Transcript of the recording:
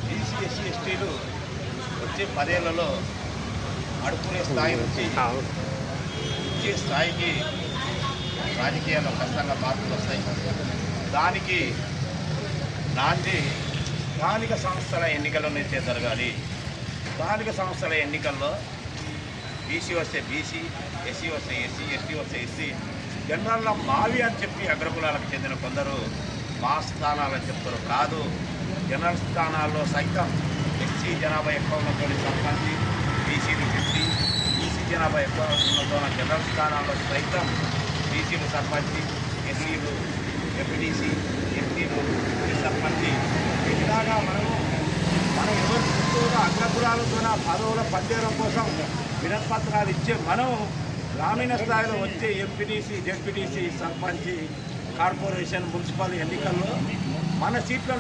BC SC ఎస్టీలు వచ్చే 10 ఏళ్లలో అడుపునే స్థాయి నుంచి ఇచ్చే స్థాయికి రాజకీయాల్లో ఖచ్చితంగా మార్పులు వస్తాయి. దానికి నాంది స్థానిక సంస్థల ఎన్నికల నుంచే జరగాలి. స్థానిక సంస్థల ఎన్నికల్లో బీసీ వస్తే బీసీ, ఎస్సీ వస్తే ఎస్సీ, ఎస్టీ వస్తే ఎస్సీ, జనరల్లో మావి అని చెప్పి అగ్రకులాలకు చెందిన కొందరు మా స్థానాలని చెప్తారు. కాదు, జనరల్ స్థానాల్లో సైతం ఎస్సీ జనాభా ఎక్కువ ఉన్నటువంటి సర్పంచి, బీసీలు 50, బీసీ జనాభా ఎక్కువ ఉన్నతో జనరల్ స్థానాల్లో సైతం బీసీలు సర్పంచి, ఎస్సీలు ఎంపీటీసీ, ఎస్టీలు సర్పంచి. ఇలాగా మనం ఎవరి చుట్టూరా అగ్రకులాలతో పదవుల పనిచేయడం కోసం వినతిపత్రాలు ఇచ్చే మనం గ్రామీణ స్థాయిలో వచ్చే ఎంపీటీసీ, జెడ్పీటీసీ, సర్పంచి, కార్పొరేషన్, మున్సిపల్ ఎన్నికల్లో మన సీట్లను